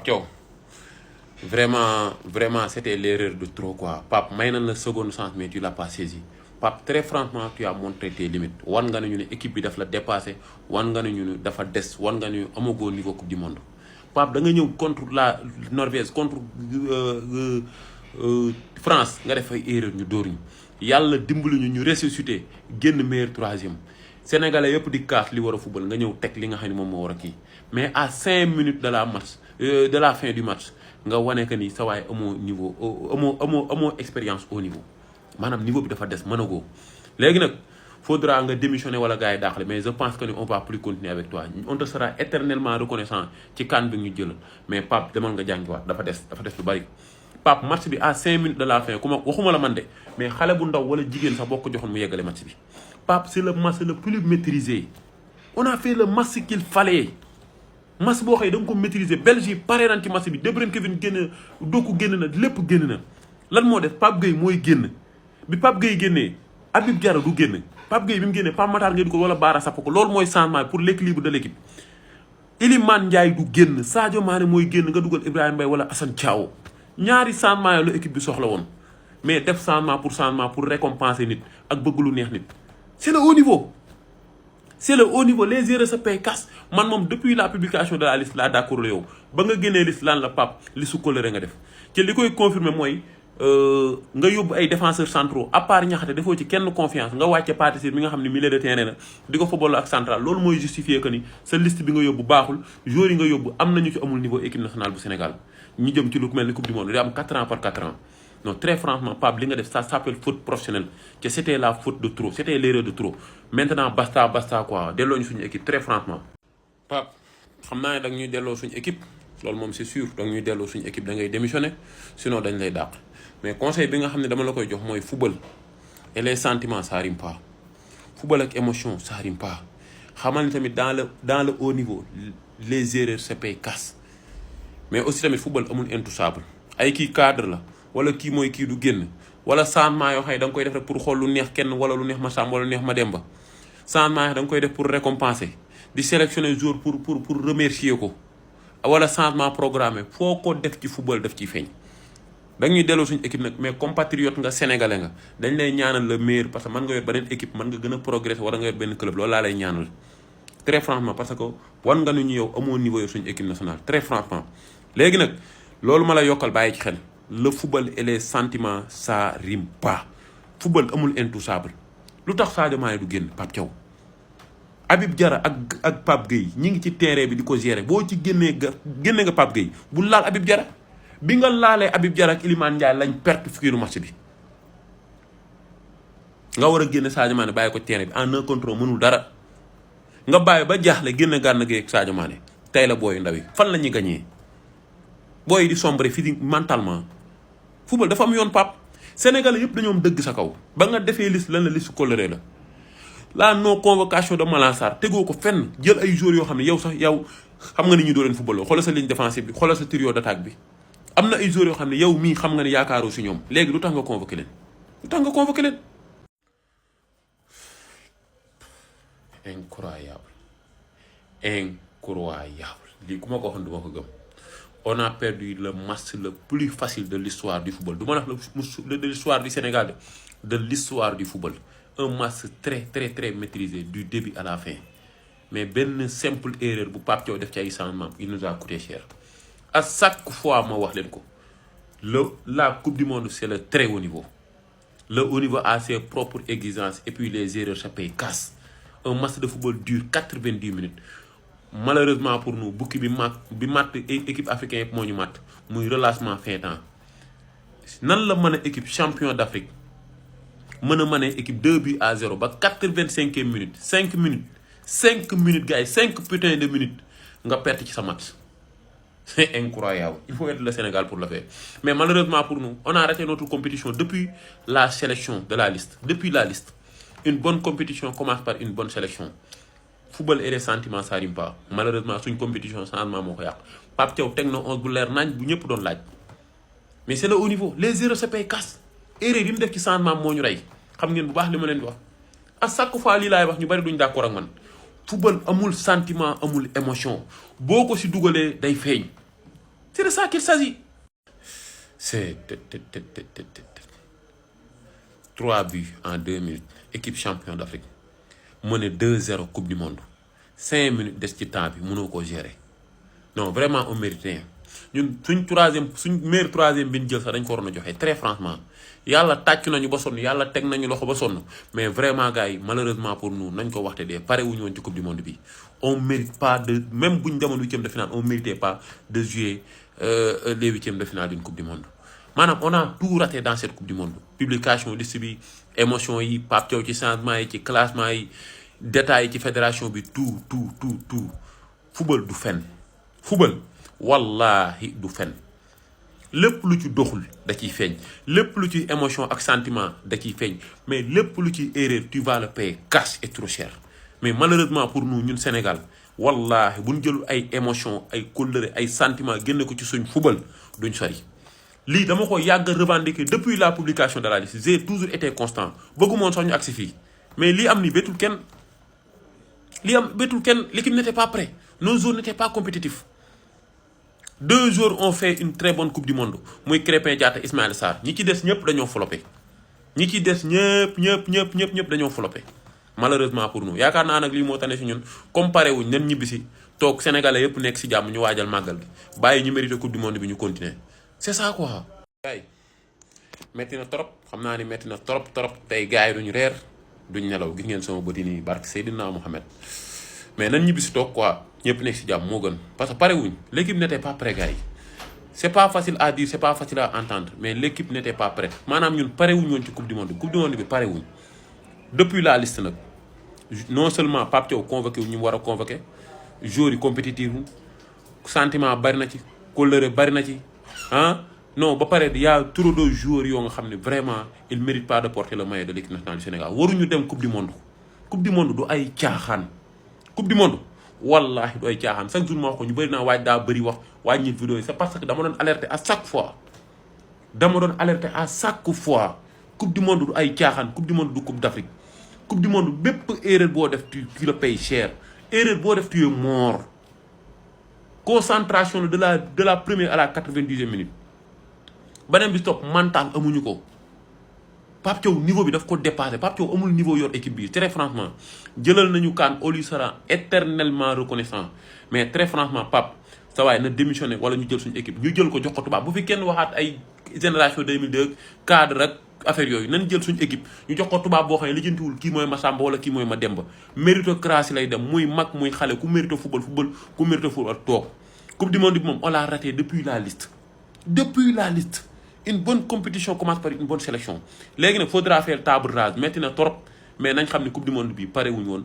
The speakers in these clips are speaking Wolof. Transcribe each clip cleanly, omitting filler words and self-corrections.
Thiaw vraiment c'était l'erreur de trop quoi. Pape may na la seconde chance mais tu l'as pas saisi. Pape très franchement tu as montré tes limites wan nga ne ñu ne équipe bi daf la dépassé wan nga ne ñu ne dafa des wan nga ne amagoo niveau coupe du monde. Pape da nga ñëw contre la Norvège contre France nga def ay erreur ñu dóor ñu yàlla dimbali ñu ressuscité génn meilleur troisième sénégalais yëpp di kaas li war a football nga ñëw teg li nga xam ne moom moo war a kii mais à 5 minutes de la match de la fin du match nga wane que ni sa waay amoo niveau amoo expérience au niveau maanaam niveau bi dafa des mënagoo léegi nag faudra nga démissionner wala gars yi daaxle mais je pense que ni on va plus continuer avec toi on te sera éternellement reconnaissant ci kan bi ñu jël mais Pape demal nga jàngiwaat dafa des lu bari. Pape match bi à 5 minutes de la fin ku ma waxuma la man de mais xale bu ndaw wala jigéen sax boo ko joxoon mu yeggale match bi Pape c'est le match le plus maîtrisé on a fait le match qu'il fallait match boo xëy da nga ko maîtriser Belgique pare nañ ci match bi De Bruyne Kevin génn Doku génn na lépp génn na lan moo def Pape Gueye mooy génn bi Pape Gueye génnee Habib Diarra du génn Pape Gueye bi mu génnee Pape Matar ngeen ko wala Bara Sapoko ko loolu mooy changement pour l'équilibre de l'équipe Iliman Ndiaye du génn Sadio Mané mooy génn nga dugal Ibrahima Mbaye wala Assane Thiaw ñaari changement la équipe bi soxla woon mais def changement pour récompenser nit ak bëgg lu neex nit c'est le haut niveau les erreurs se payent cash man moom depuis la publication de la liste laa d'accord la yow ba nga génnee liste lan la Pape li su coloré nga def te li koy confirmer mooy nga yóbbu ay défenseurs centraux à part Niakhaté defoo ci kenn confiance nga wàcce Pathé Ciss mi nga xam ne milieu de terrain la di ko football ak central loolu mooy justifier que ni sa liste bi nga yóbbu baaxul joueurs yi nga yóbbu am nañu ci amul niveau équipe nationale bu Sénégal ñu jëm ci lu mel ni coupe du monde di am 4 ans par 4 ans non très franchement Pape li nga def ça s'appelle faute professionnelle que c'était la faute de trop c'était l'erreur de trop maintenant basta quoi delloo ñu suñu équipe très franchement. Pape xam naa ne da nga ñuy delloo suñu équipe loolu moom c'est sûr da nga ñuy delloo suñu équipe da ngay démissionner sinon dañ lay dàq mais conseil bi nga xam ne dama la koy jox mooy football et les sentiments ça rime pas football ak émotion ça rime pas xamal ni tamit dans le haut niveau les erreurs se payent cash mais aussi tamit football amul intouchable ay kii cadre la wala kii mooy kii du génn wala changement yoo xam ne da nga koy def rek pour xool lu neex kenn wala lu neex ma Samba wala lu neex ma Demba changement yoo da nga koy def pour récompenser di sélectionner jour pour remercier ko wala changement programmé foo ko def ci football def ci feeñ dañuy delloo suñu équipe nag mais compatriote nga sénégalais nga dañ lay ñaanal le meilleur parce que mën nga yor beneen équipe mën nga gën a progresser wala nga yor benn club loolu laa lay ñaanal très franchement parce que wan nga nu ñu yow amoo niveau yor suñu équipe nationale très franchement léegi nag loolu ma la yokkal bàyyi ci xel le football et les sentiments ça rime pas football amul intouchable lu tax Sadio Mané du génn Pape Thiaw Habib Diarra ak Pape Gueye ñi ngi ci terrain bi di ko gérer boo ci génnee nga Pape Gueye bu laal Habib Diarra bi nga laalee Habib Diarra ak Iliman Ndiaye lañ perte fikiru match bi nga war a génne Sadio Mané bàyyi ko terrain bi en un contre mënul dara nga bàyyi ba jaaxle génne Gana Gueye ak Sadio Mané tey la booyu ndaw yi fan la ñuy gagné booy di sombre physique mentalement football dafa am yoon Pape Sénégalais yëpp dañoo am dëgg sa kaw ba nga defee liste lan la liste coloré la non convocation de Malang Sarr tegoo ko fenn jël ay joueurs yoo xam ne yow sax yow xam nga ni ñu doo leen football xoolal sa ligne défensive bi xoolal sa trio d'attaque bi am na ay joueurs yoo xam ne yow mii xam nga ne yaakaaroo si ñoom léegi lu tax nga convoqué leen incroyable lii ku ma ko waxoon du ma ko gëm on a perdu le match le plus facile de l'histoire du football du ma wax de l'histoire du Sénégal de l'histoire du football un match très très très maîtrisé du début à la fin mais benn simple erreur bu Pape Thiaw def ci ay changement il nous a coûté cher à chaque fois ma wax leen ko la coupe du monde c'est le très haut niveau le haut niveau a ses propres exigences et puis les erreurs ça paye casse un match de football dure 90 minutes malheureusement pour nous bukki bi matt équipe africaine yëpp moo ñu matt muy relâchement fin temps nan la mën a équipe champion d'Afrique mën a mënee équipe 2-0 ba 85e minute 5 minutes gars yi 5 putain de minutes nga perte ci sa match c'est incroyable il faut être le Sénégal pour le faire mais malheureusement pour nous on a raté notre compétition depuis la sélection de la liste une bonne compétition commence par une bonne sélection football et les sentiments ça rime pas malheureusement suñ compétition changement moo ko yàq Pape Thiaw teg na 11 bu leer nañ bu ñëpp doon laaj mais c'est le haut niveau les erreurs se payent cash erreur yi mu def ci changement moo ñu rey xam ngeen bu baax li ma leen di wax à chaque fois lii laay wax ñu bari duñ d'accord ak man football amul sentiment amul émotion boo ko ci dugalee day feeñ c'est de ça qu'il s'agit. C'est 3 buts en 2 minutes équipe champion d'Afrique mené 2-0 coupe du monde 5 minutes des ci temps bi mënoo koo gérer non vraiment on mérite rien ñun suñ meilleur troisième bi ñu jël sax dañ ko waroon a joxe très franchement yàlla tàcc nañu ba sonn yàlla teg nañu loxo ba sonn mais vraiment gars yi malheureusement pour nous nañ ko waxte dee pare wuñu woon ci coupe du monde bi on mérite pas de même buñ demoon huitième de finale on méritait pas de jouer les huitièmes de finale d'une coupe du monde maanaam on a tout raté dans cette coupe du monde publication liste bi émotion yi Pape Thiaw ci changement yi ci classement yi détails yi ci fédération bi tout football du fen football wallahi du fen lépp lu ci doxul da ciy feeñ lépp lu ci émotion ak sentiment da ciy feeñ mais lépp lu ci erreur tu vas le payer cash et trop cher mais malheureusement pour nous ñun Sénégal wallahi buñ jël ay émotion ay kóllëre ay sentiment génne ko ci suñ football duñ sori lii dama ko yàgg revendiquer depuis la publication de la liste j'ai toujours été constant bëggumoon sax ñu agsi fii mais lii am ni bétul kenn l'équipe n'était pas prêt nos joueurs n'étaient pas compétitifs 2 jours on fait une très bonne coupe du monde muy Krépin Diatta Ismaïla Sarr ñi ci des ñëpp dañoo floppé ñi ci des ñëpp dañoo floppé malheureusement pour nous yaakaar naa nag lii moo tane si ñun comparé wuñ nen ñibbisi toog sénégalais yëpp nekk si jàmm ñu waajal màggal gi bàyyi ñu mérité coupe du monde bi ñu continuer c'est ça quoi. gars metti na trop xam naa ni metti na trop tey gars yi duñu reer duñ nelaw gis ngeen sama bëti nii barke Seydina Mohamed mais nan ñibbisi toog quoi ñëpp nekk si jàmm moo gën parce que pare wuñ l'équipe n'était pas prêt gars yi c'est pas facile à dire c'est pas facile à entendre mais l'équipe n'était pas prête maanaam ñun pare wuñ woon ci coupe du monde bi pare wuñ depuis la liste nag non seulement Pape Thiaw convoqué wu ñu war a convoqué joueurs yi compétitif sentiment bari na ci colère bari na ci non ba pare y a trop de joueurs yoo nga xam ne vraiment il mérite pas de porter le maillot de l'équipe nationale du Sénégal waruñu dem coupe du monde du ay caaxaan coupe du monde wallahi du ay caaxaan chaque jour ma wax ko ñu bëri naa waaj daa bëri wax waaj ñit vidéo yi c'est parce que dama doon alerter à chaque fois coupe du monde du ay caaxaan coupe du monde du coupe d'Afrique coupe du monde bépp erreur boo def tu le payes cher erreur boo def tu es mort concentration de la première à la 90e minute beneen bi stop mental amuñu ko Pape Thiaw niveau bi daf ko dépassé Pape Thiaw amul niveau yor équipe bi très franchement jëlal nañu CAN on lui sera éternellement reconnaissant mais très franchement Pape sa waay na démissionné wala ñu jël suñu équipe ñu jël ko jox ko tubaab bu fi kenn waxaat ay génération 2002 cadre ak affaire yooyu nañ jël suñu équipe ñu jox ko tubaab boo xam ne lijjantiwul kii mooy Massamba wala kii mooy Mademba méritocratie lay dem muy mag muy xale ku mérite football ku mérite football toog coupe du monde bi moom on l'a raté depuis la liste une bonne compétition commence par une bonne sélection léegi nag faudra faire table rase metti na trop mais nañ xam ne coupe du monde bi pare wuñ woon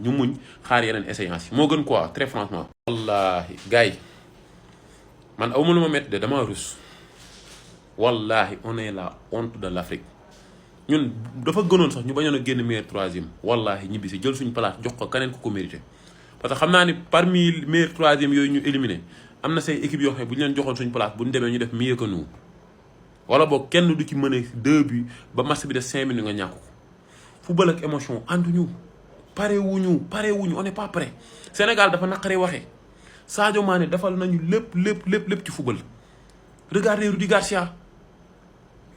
ñu muñ xaar yeneen échéance yi moo gën quoi très franchement wallahi gars yi man awma lu ma metti de dama rus wallahi on est la honte de l'Afrique ñun dafa gënoon sax ñu bañoon a génn meilleur troisième wallahi ñibbi si jël suñu place jox ko keneen ku ko mérité parce que xam naa ni parmi meilleur troisième yooyu ñu éliminé am na say équipe yoo xam ne bu ñu leen joxoon suñu place bu ñu demee ñu def mieux que nous wala boog kenn du ci mën a 2 buts ba match bi de 5 minutes nga ñàkk ko football ak émotion ànduñu parewuñu on n'est pas prêt Sénégal dafa naqaree waxee Sadio Mané defal nañu lépp ci football regardez Rudi Garcia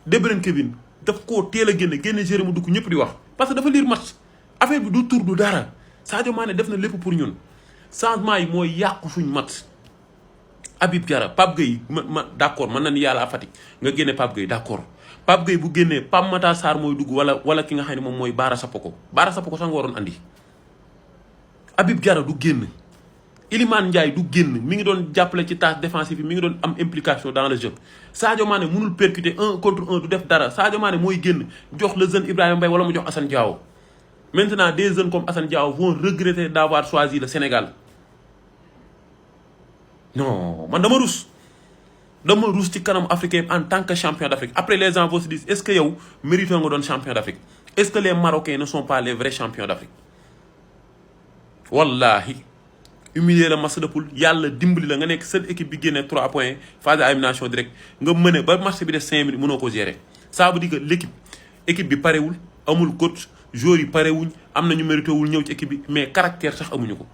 De Bruyne Kevin daf koo teel a génne Jérémy Doku ñëpp di wax parce que dafa lire match affaire bi du tour du dara Sadio Mané def na lépp pour ñun changement yi mooy yàqu suñ match Habib Diarra Pape Gueye ma d'accord mën na ni yàlla Fatick nga génne Pape Gueye d'accord Pape Gueye bu génnee Pape Matar Sarr mooy dugg wala ki nga xam ne moom mooy Bara Sapoko sax nga waroon andi Habib Diarra du génn Iliman Ndiaye du génn mi ngi doon jàppale ci tâche défensive bi mi ngi doon am implication dans le jeu Sadio Mané mënul percuter 1 contre 1 du def dara Sadio Mané mooy génn jox le jeune Ibrahima Mbaye wala mu jox Assane Diao maintenant des jeunes comme Assane Diao vont regretter d'avoir choisi le Sénégal non man dama rus ci kanam africain en tant que champion d'Afrique après les gens vont se dire est-ce que yow mérite nga doon champion d'Afrique est-ce que les Marocains ne sont pas les vrais champions d'Afrique wallahi humilier la match de poule yàlla dimbali la nga nekk seule équipe bi génne 3 points phase à élimination direct nga mëne ba match bi def 5 minutes mënoo ko gérer ça veut dire que équipe bi parewul amul coach joueurs yi parewuñ am na ñu mérité wul ñëw ci équipe bi mais caractère sax amuñu ko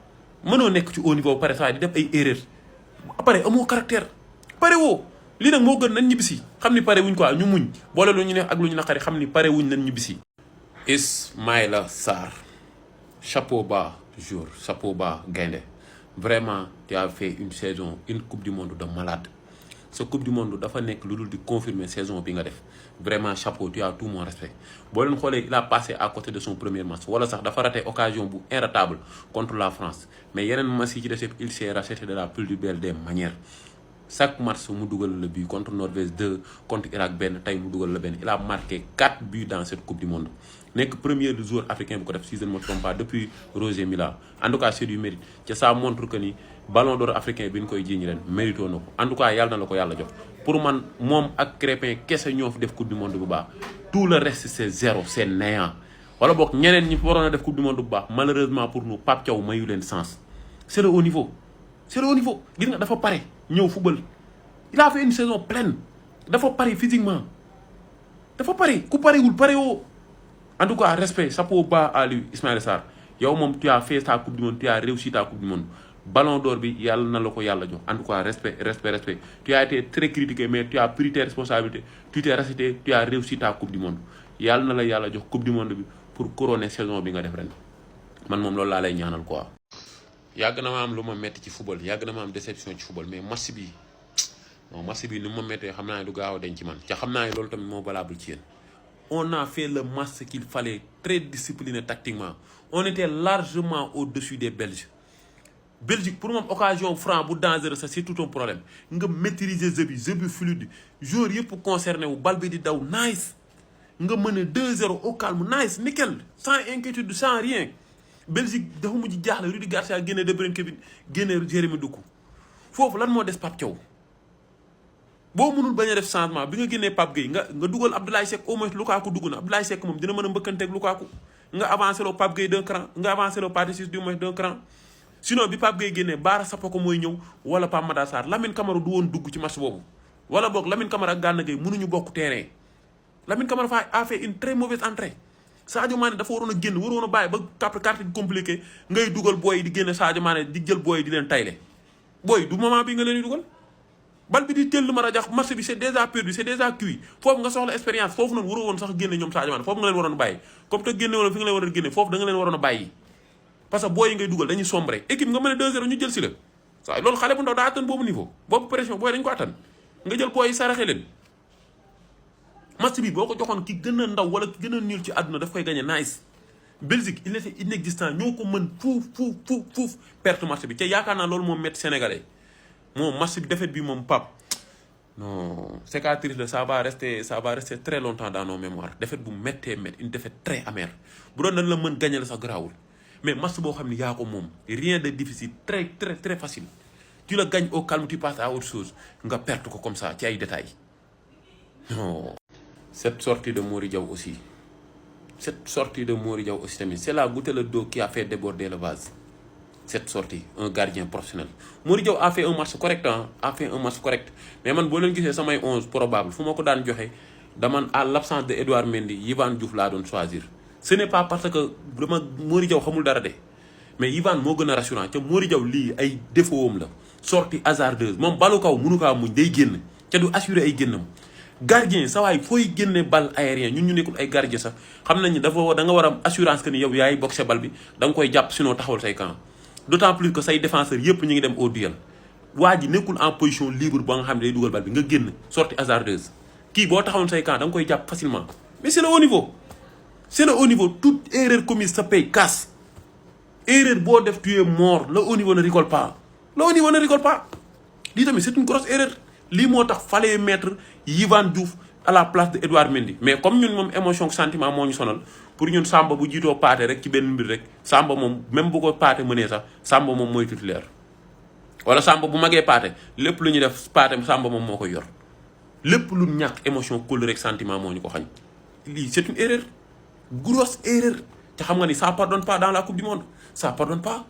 mënoo nekk ci haut niveau pare saa di def ay erreurs après amoo caractère pare woo lii nag moo gën nañ ñibbisi xam ni pare wuñ quoi ñu muñ boole lu ñu neex ak lu ñu naqari xam ni pare wuñ nañ ñibbisi. Ismaïla Sarr chapeau bas jour chapeau bas gaynde vraiment tu as fait une saison une coupe du monde de malade sa coupe du monde dafa nekk lu dul di confirmer saison bi nga def vraiment chapeau tu as tout mon respect boo leen xoolee il a passé à côté de son premier match wala sax dafa raté occasion bu inratable contre la France mais yeneen match yi ci des il s'est racheté de la plus belle des manières chaque match mu dugal le but contre Norvège 2 contre Irak benn tey mu dugal la benn il a marqué 4 buts dans cette coupe du monde nekk premier joueur africain bu ko def si je ne me trompe pas depuis Roger Mila en tout cas c'est du mérite ca ça montre que ni ballon d'or africain bi ñu koy jiiñ ren mérito na ko en tout cas yàlla na la ko yàlla jox pour man moom ak Crépin kese ñoo fi def coupe du monde bu baax tout le reste c'est zéro c'est néant wala boog ñeneen ñi waroon a def coupe du monde bu baax malheureusement pour nous Pape Thiaw mayu leen sens c'est le haut niveau c'est le haut niveau gis nga dafa pare ñëw football il a fait une saison pleine dafa pare physiquement dafa pare ku parewul pare woo en tout cas respect chapeau bas à lui Ismaïla Sarr yow moom tu as fait ta coupe du monde tu as réussi ta coupe du monde ballon d'or bi yàlla na la ko yàlla jox en tout cas respect tu as été très critiqué mais tu as pris tes responsabilités tu t'es racheté tu as réussi ta coupe du monde yàlla na la yàlla jox coupe du monde bi pour couronner saison bi nga def ren man moom loolu laa lay ñaanal quoi. yàgg na ma am lu ma metti ci football yàgg na ma am déception ci football mais match bi non match bi ni mu ma méttee xam naa ne du gaaw a denc ci man ca xam naa ne loolu tamit moo valable ci yéen. On a fait le match qu'il fallait, très discipliné tactiquement. On était largement au-dessus des Belges. Belgique, pour moi, occasion franc, pour dangereux, ça c'est tout un problème. Nga maîtriser jeu bi fluide. Joueur yépp concerné wu bal bi di daw nice. Nga mené 2-0 au calme nice, nickel, sans inquiétude, sans rien. Belgique dafa mujj jaaxle Rudi Garcia génne De Bruyne Kevin génne Jérémy Doku. Foofu lan moo des Pape Thiaw. boo mënul bañ a def changement bi nga génnee Pape Gueye nga dugal Abdoulaye Seck au moins Lukaku dugg na Abdoulaye Seck moom dina mën a mbëkkanteeg Lukaku nga avancé loo Pape Gueye d'un cran nga avancé loo Pathé Ciss du moins d'un cran sinon bi Pape Gueye génnee Bara Sapoko mooy ñëw wala Pape Matar Sarr Lamine Camara du woon dugg ci match boobu wala boog Lamine Camara ak Gana Gueye mënuñu bokk terrain Lamine Camara a fait une très mauvaise entrée Sadio Mané dafa waroon a génn waroon a bàyyi ba carte gi compliqué ngay dugal booy di génne Sadio Mané di jël booy di leen tayle booy du moment bi nga leen di dugal bal bi di teel lu ma rajax match bi c'est déjà perdu c'est déjà cuit foofu nga soxla expérience foofu noonu waroo woon sax génne ñoom Sadio Mané foofu nga leen waroon a bàyyi comme te génne woon fi nga leen waroon a génne foofu da nga leen waroon a bàyyi parce que booy yi ngay dugal dañuy sombre équipe nga mën a 2-0 ñu jël si la waaye loolu xale bu ndaw daa attan boobu niveau boobu pression booy dañu ko attan nga jël booy yi saraxe leen match bi boo ko joxoon ki gën a ndaw wala ki gën a nul ci àdduna daf koy gagné nice Belgique il était inexistant ñoo ko mën fuuf perte match bi te yaakaar naa loolu moom métti sénégalais moom match bi défaite bi moom Pape non cicatrice la ça va rester très longtemps dans nos mémoires défaite bu méttee une défaite très amère bu doon dañ la mën gagner la sax garaawul mais match boo xam ne yaa ko moom rien de difficile très facile tu la gagnes au calme tu passes à autre chose nga perte ko comme ça ci ay détails non. Cette sortie de Mori Diaw aussi tamit c'est la goutte d'eau qui a fait déborder le vase. Cette sortie un gardien professionnel Mori Diaw a fait un match correct mais man boo leen gisee samay 11 probable fu ma ko daan joxe dama à l'absence de Edouard Mendy Yvan Diouf laa doon choisir ce n'est pas parce que vraiment Mori Diaw xamul dara de mais Yvan moo gën a rassurant ca Mori Diaw lii ay défaut am la sortie hasardeuse moom balu kaw mënu kaa muñ day génn ca du assurer ay génnam gardien sa waay fooy génne bal aérien ñun ñu nekkul ay gardien sax xam nañ ni da nga war a am assurance que ni yow yaay boxe bal bi da nga koy jàpp sinon taxawal say camp d'autant plus que say défenseurs yëpp ñu ngi dem au duel waa ji nekkul en position libre ba nga xam ne day dugal bal bi nga génn sortie hasardeuse kii boo taxawoon say camp da nga koy jàpp facilement mais c'est le haut niveau toute erreur commise se paye casse erreur boo def tu es mort le haut niveau ne rigole pas lii tamit c'est une grosse erreur lii moo tax fallait mettre Yvan Diouf à la place de Edouard Mendy mais comme ñun moom émotion sentiment moo ñu sonal pour ñun Samba bu jiitoo Pathé rek ci benn mbir rek Samba moom même bu ko Pathé mënee sax Samba moom mooy titulaire wala Samba bu magee Pathé lépp lu ñuy def Pathé Samba moom moo koy yor lépp lu ñàkk émotion couleur rek sentiment moo ñu ko xañ lii c'est une erreur grosse erreur te xam nga ni ça pardonne pas dans la coupe du monde ça pardonne pas